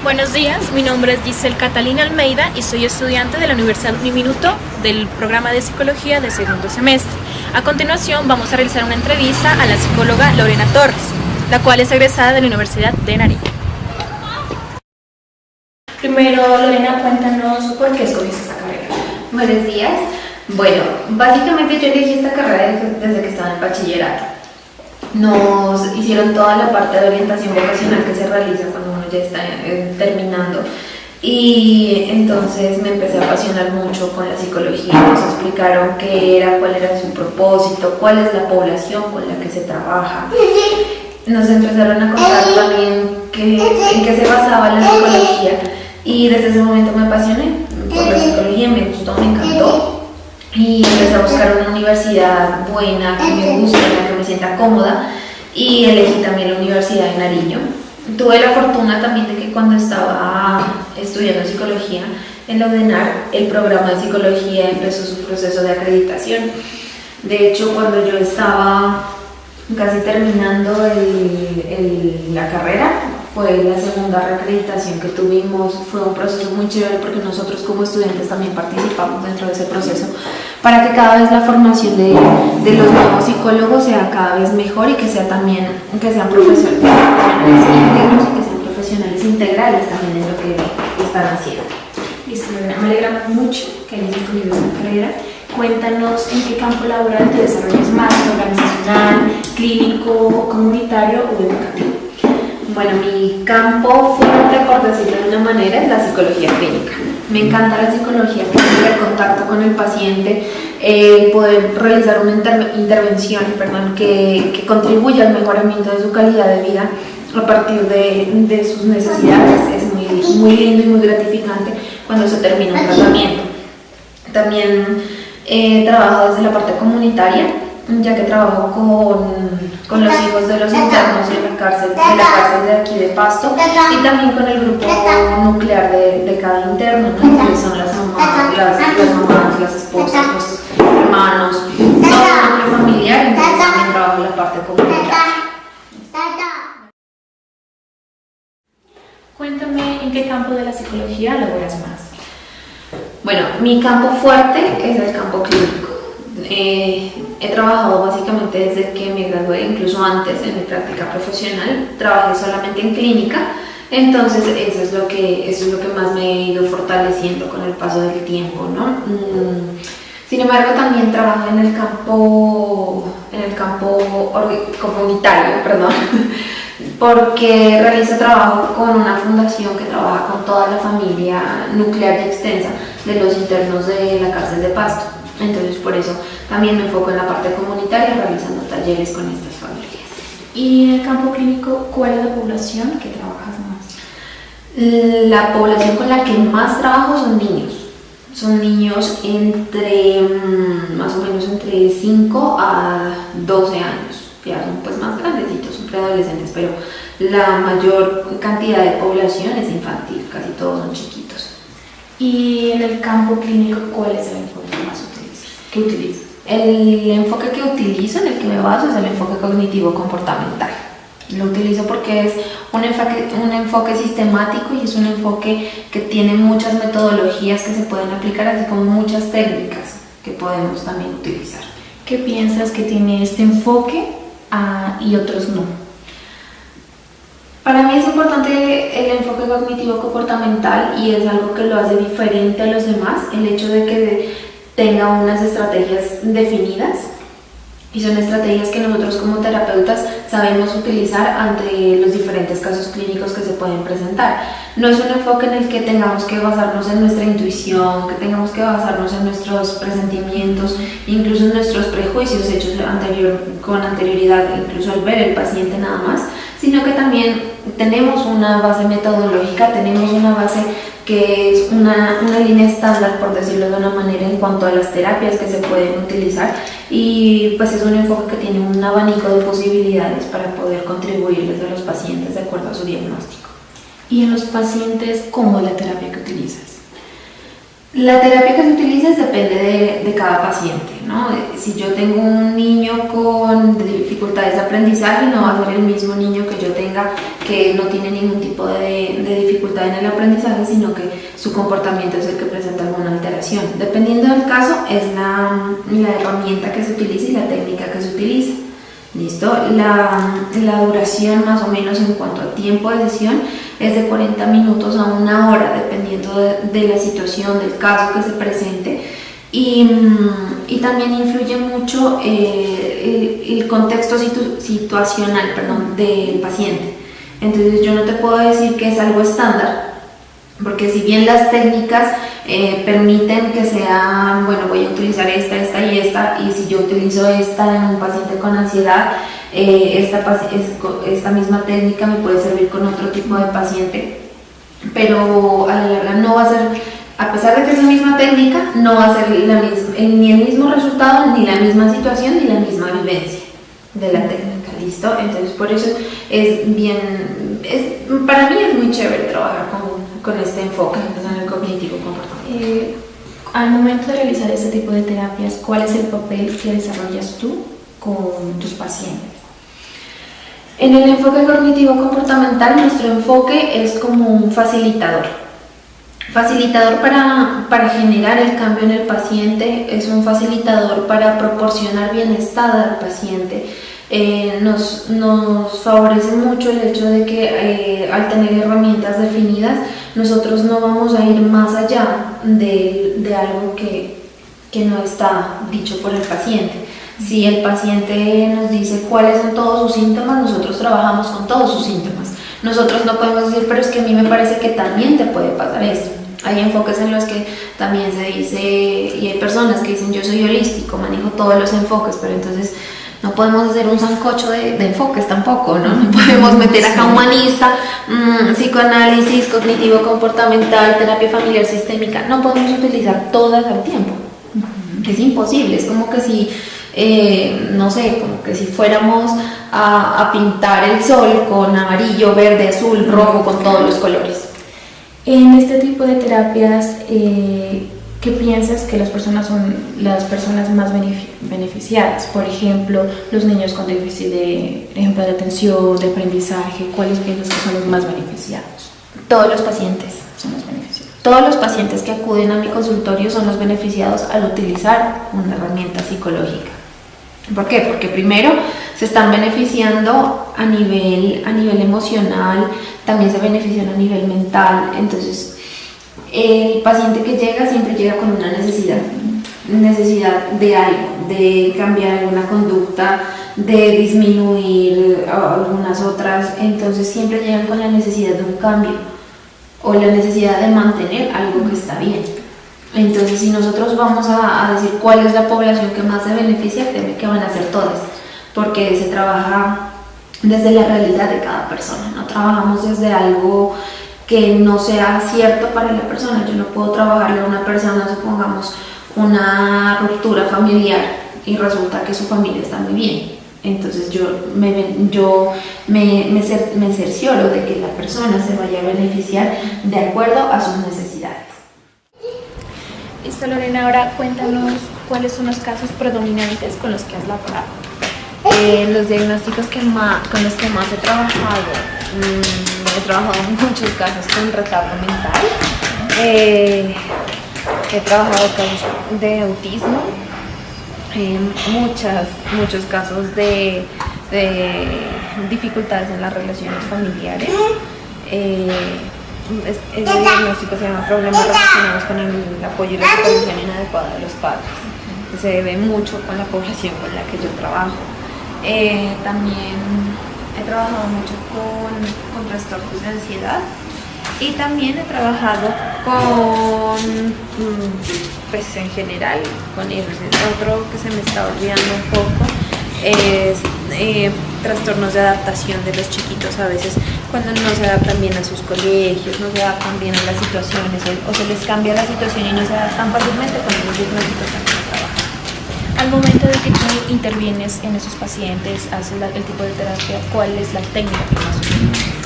Buenos días, mi nombre es Giselle Catalina Almeida y soy estudiante de la Universidad Uniminuto del programa de Psicología de segundo semestre. A continuación vamos a realizar una entrevista a la psicóloga Lorena Torres, la cual es egresada de la Universidad de Nariño. Primero, Lorena, cuéntanos por qué escogiste esta carrera. Buenos días. Bueno, básicamente yo elegí esta carrera desde que estaba en bachillerato. Nos hicieron toda la parte de orientación vocacional que se realiza cuando uno ya está terminando, y entonces me empecé a apasionar mucho con la psicología. Nos explicaron qué era, cuál era su propósito, cuál es la población con la que se trabaja. Nos empezaron a contar también en qué se basaba la psicología, y desde ese momento me apasioné por la psicología, me gustó, me encantó. Y empecé a buscar una universidad buena, que me guste, en la que me sienta cómoda, y elegí también la Universidad de Nariño. Tuve la fortuna también de que cuando estaba estudiando psicología en la UDENAR, el programa de psicología empezó su proceso de acreditación. De hecho, cuando yo estaba casi terminando la carrera, fue la segunda reacreditación que tuvimos. Fue un proceso muy chévere porque nosotros como estudiantes también participamos dentro de ese proceso para que cada vez la formación de los nuevos psicólogos sea cada vez mejor, y que sean profesionales íntegros y que sean profesionales integrales también en lo que están haciendo. Listo, me alegra mucho que hayas escogido esta carrera. Cuéntanos en qué campo laboral te desarrollas más, organizacional, clínico, comunitario o educativo. Bueno, mi campo fuerte, por decirlo de una manera, es la psicología clínica. Me encanta la psicología clínica, el contacto con el paciente, poder realizar una intervención que contribuya al mejoramiento de su calidad de vida a partir de sus necesidades. Es muy lindo y muy gratificante cuando se termina un tratamiento. También he trabajado desde la parte comunitaria, ya que trabajo con los hijos de los internos en la cárcel de aquí de Pasto, y también con el grupo nuclear de cada interno, ¿no? Que son las mamás, las esposas, los hermanos, todo el núcleo familiar. Entonces también trabajo en la parte comunitaria. Cuéntame en qué campo de la psicología laboras más. Bueno, mi campo fuerte es el campo clínico. He trabajado básicamente desde que me gradué, incluso antes en mi práctica profesional, trabajé solamente en clínica. Entonces eso es lo que más me he ido fortaleciendo con el paso del tiempo, ¿no? Sin embargo, también trabajo en el campo comunitario, perdón, porque realizo trabajo con una fundación que trabaja con toda la familia nuclear y extensa de los internos de la cárcel de Pasto. Entonces, por eso también me enfoco en la parte comunitaria, realizando talleres con estas familias. Y en el campo clínico, ¿cuál es la población que trabajas más? La población con la que más trabajo son niños. Son niños más o menos entre 5 a 12 años. Ya son pues más grandecitos, son preadolescentes, pero la mayor cantidad de población es infantil, casi todos son chiquitos. Y en el campo clínico, ¿cuál es el enfoque que más utilizas? El enfoque que utilizo, en el que me baso, es el enfoque cognitivo-comportamental. Lo utilizo porque es un enfoque sistemático, y es un enfoque que tiene muchas metodologías que se pueden aplicar, así como muchas técnicas que podemos también utilizar. ¿Qué piensas que tiene este enfoque y otros no? Para mí es importante el enfoque cognitivo-comportamental, y es algo que lo hace diferente a los demás, el hecho de que tenga unas estrategias definidas, y son estrategias que nosotros como terapeutas sabemos utilizar ante los diferentes casos clínicos que se pueden presentar. No es un enfoque en el que tengamos que basarnos en nuestra intuición, que tengamos que basarnos en nuestros presentimientos, incluso en nuestros prejuicios hechos con anterioridad, incluso al ver el paciente nada más, sino que también tenemos una base metodológica, tenemos una base que es una línea estándar, por decirlo de una manera, en cuanto a las terapias que se pueden utilizar, y pues es un enfoque que tiene un abanico de posibilidades para poder contribuirles a los pacientes de acuerdo a su diagnóstico. ¿Y en los pacientes cómo es la terapia que utilizas? La terapia que se utiliza depende de cada paciente, ¿no? Si yo tengo un niño con dificultades de aprendizaje, no va a ser el mismo niño que yo tenga que no tiene ningún tipo de dificultad en el aprendizaje, sino que su comportamiento es el que presenta alguna alteración. Dependiendo del caso, es la herramienta que se utiliza y la técnica que se utiliza. ¿Listo? La duración más o menos en cuanto a tiempo de sesión es de 40 minutos a 1 hora, dependiendo de la situación, del caso que se presente. Y también influye mucho el contexto situacional, del paciente. Entonces yo no te puedo decir que es algo estándar, porque si bien las técnicas permiten que sea, bueno, voy a utilizar esta y si yo utilizo esta en un paciente con ansiedad, esta misma técnica me puede servir con otro tipo de paciente, pero a la larga no va a ser, a pesar de que es la misma técnica, no va a ser ni el mismo resultado, ni la misma situación, ni la misma vivencia de la técnica, ¿listo? Entonces por eso para mí es muy chévere trabajar con este enfoque en el cognitivo comportamental. Al momento de realizar este tipo de terapias, ¿cuál es el papel que desarrollas tú con tus pacientes? En el enfoque cognitivo comportamental, nuestro enfoque es como un facilitador para generar el cambio en el paciente, es un facilitador para proporcionar bienestar al paciente. Nos favorece mucho el hecho de que al tener herramientas definidas, nosotros no vamos a ir más allá de algo que no está dicho por el paciente. Si el paciente nos dice cuáles son todos sus síntomas, nosotros trabajamos con todos sus síntomas. Nosotros no podemos decir, pero es que a mí me parece que también te puede pasar esto. Hay enfoques en los que también se dice, y hay personas que dicen, yo soy holístico, manejo todos los enfoques, pero entonces no podemos hacer un sancocho de enfoques tampoco, ¿no? No podemos meter acá humanista, psicoanálisis, cognitivo comportamental, terapia familiar sistémica, no podemos utilizar todas al tiempo. Es imposible, es como que si no sé, como que si fuéramos a pintar el sol con amarillo, verde, azul, rojo, con todos los colores. En este tipo de terapias, ¿qué piensas que las personas son las personas más beneficiadas? Por ejemplo, los niños con déficit de atención, de aprendizaje, ¿cuáles piensas que son los más beneficiados? Todos los pacientes son los beneficiados. Todos los pacientes que acuden a mi consultorio son los beneficiados al utilizar una herramienta psicológica. ¿Por qué? Porque primero se están beneficiando a nivel emocional, también se benefician a nivel mental. Entonces, el paciente que llega siempre llega con una necesidad de algo, de cambiar alguna conducta, de disminuir algunas otras. Entonces, siempre llegan con la necesidad de un cambio o la necesidad de mantener algo que está bien. Entonces, si nosotros vamos a decir cuál es la población que más se beneficia, créeme que van a ser todas, porque se trabaja desde la realidad de cada persona, no trabajamos desde algo que no sea cierto para la persona. Yo no puedo trabajarle a una persona, supongamos, una ruptura familiar y resulta que su familia está muy bien. Entonces yo me cercioro de que la persona se vaya a beneficiar de acuerdo a sus necesidades. Listo, Lorena, ahora cuéntanos cuáles son los casos predominantes con los que has laborado. Los diagnósticos con los que más he trabajado muchos casos con retardo mental, he trabajado casos de autismo, muchos casos de dificultades en las relaciones familiares. Ese diagnóstico se llama problemas relacionados con el apoyo y la supervisión inadecuada de los padres. Se debe mucho con la población con la que yo trabajo. También he trabajado mucho con trastornos de ansiedad y también he trabajado pues en general, con el otro que se me está olvidando un poco, es trastornos de adaptación de los chiquitos, a veces cuando no se adaptan bien a sus colegios, no se adaptan bien a las situaciones o se les cambia la situación y no se adaptan fácilmente, con esos diagnósticos también trabajo. Al momento de que tú intervienes en esos pacientes, haces el tipo de terapia, ¿cuál es la técnica que más utilizas?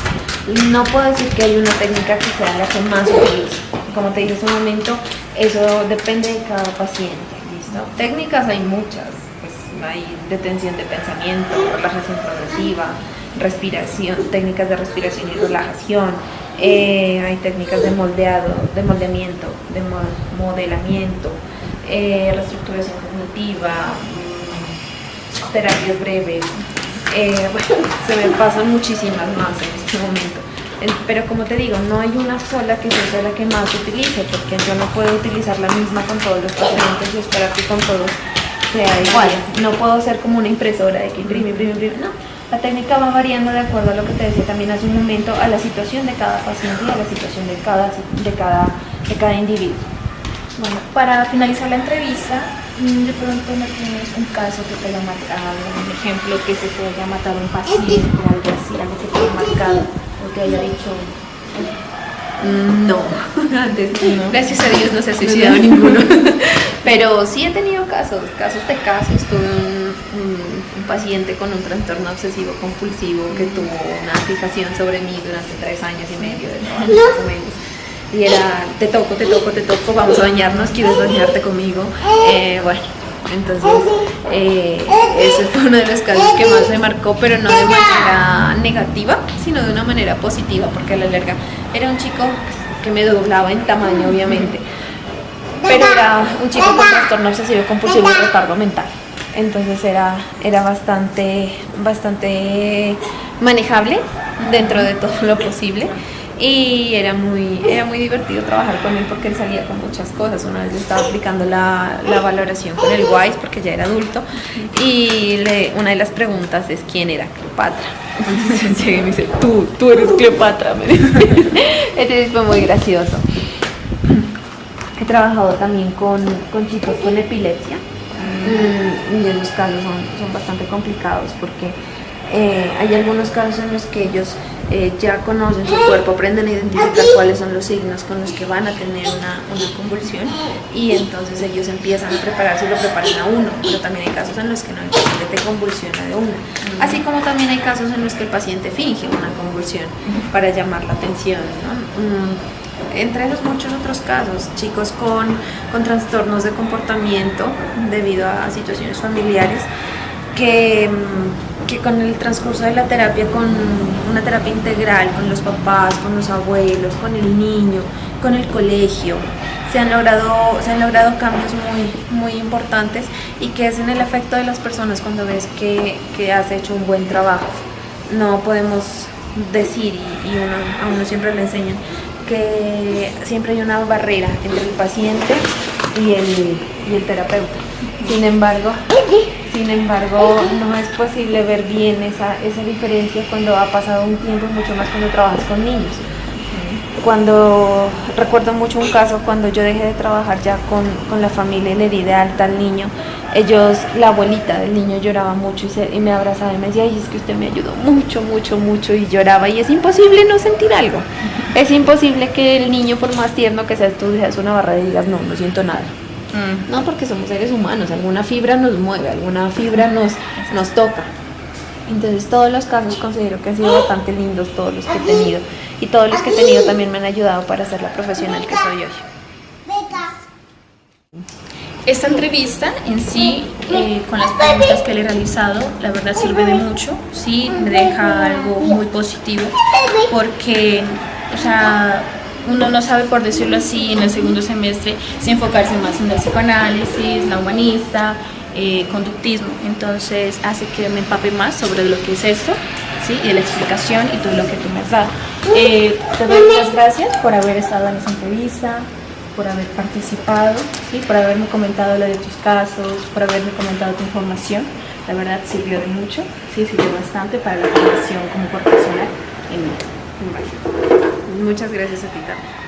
No puedo decir que hay una técnica que sea la que más utilizo. Como te dije hace un momento, Eso depende de cada paciente, ¿listo? Técnicas hay muchas, pues hay detención de pensamiento, relajación progresiva, respiración, técnicas de respiración y relajación, hay técnicas de moldeado, de moldeamiento, de modelamiento, reestructuración cognitiva, terapias breves, bueno, se me pasan muchísimas más en este momento. Pero como te digo, no hay una sola que sea la que más se utilice, porque yo no puedo utilizar la misma con todos los pacientes y esperar que con todos sea igual. No puedo ser como una impresora de que imprime, no. La técnica va variando de acuerdo a lo que te decía también hace un momento, a la situación de cada paciente y a la situación de cada individuo. Bueno, para finalizar la entrevista, de pronto no tienes un caso que te haya marcado, un ejemplo que se te haya matado un paciente, algo así, algo que te haya marcado o te haya dicho. No, antes no. Gracias a Dios no se ha suicidado ninguno. Pero sí he tenido casos de casos. Tuve un paciente con un trastorno obsesivo compulsivo que tuvo una fijación sobre mí durante 3 años y medio de trabajo, más o menos. Y era, te toco, vamos a bañarnos, ¿quieres bañarte conmigo? Bueno, entonces ese fue uno de los casos que más me marcó, pero no de manera negativa, sino de una manera positiva, porque a la larga era un chico que me doblaba en tamaño, obviamente, pero era un chico con trastorno obsesivo compulsivo y retardo mental. Entonces era bastante manejable dentro de todo lo posible. Y era muy divertido trabajar con él porque él salía con muchas cosas. Una vez le estaba aplicando la valoración con el WISE porque ya era adulto y una de las preguntas es ¿quién era Cleopatra? Entonces llega y me dice, tú eres Cleopatra, me dice. Entonces fue muy gracioso. He trabajado también con chicos con epilepsia y los casos son bastante complicados porque hay algunos casos en los que ellos ya conocen su cuerpo, aprenden a identificar cuáles son los signos con los que van a tener una convulsión y entonces ellos empiezan a prepararse y lo preparan a uno, pero también hay casos en los que no, el paciente te convulsiona de una, así como también hay casos en los que el paciente finge una convulsión para llamar la atención, ¿no? Entre esos muchos otros casos, chicos con trastornos de comportamiento debido a situaciones familiares que con el transcurso de la terapia, con una terapia integral, con los papás, con los abuelos, con el niño, con el colegio, se han logrado cambios muy importantes y que es en el afecto de las personas cuando ves que has hecho un buen trabajo. No podemos decir, y a uno siempre le enseñan, que siempre hay una barrera entre el paciente y el terapeuta. Sin embargo, no es posible ver bien esa diferencia cuando ha pasado un tiempo, mucho más cuando trabajas con niños. Recuerdo mucho un caso cuando yo dejé de trabajar ya con la familia y le di de alta al niño. La abuelita del niño lloraba mucho y me abrazaba y me decía, ay, es que usted me ayudó mucho, y lloraba, y es imposible no sentir algo. Es imposible que el niño, por más tierno que seas, tú dejas una barrera y digas, no siento nada. No, porque somos seres humanos, alguna fibra nos mueve, alguna fibra nos toca. Entonces todos los casos considero que han sido bastante lindos, todos los que he tenido, y todos los que he tenido también me han ayudado para ser la profesional que soy hoy. Esta entrevista en sí, con las preguntas que le he realizado, la verdad sirve de mucho, sí, me deja algo muy positivo, porque, o sea, uno no sabe, por decirlo así, en el segundo semestre, si enfocarse más en el psicoanálisis, la humanista, conductismo. Entonces hace que me empape más sobre lo que es esto, ¿sí? Y la explicación y todo lo que tú me has dado. Te doy muchas gracias por haber estado en esta entrevista, por haber participado, ¿sí? Por haberme comentado lo de tus casos, por haberme comentado tu información. La verdad sirvió de mucho, sí, sirvió bastante para la formación como profesional en México. Muchas gracias a ti también.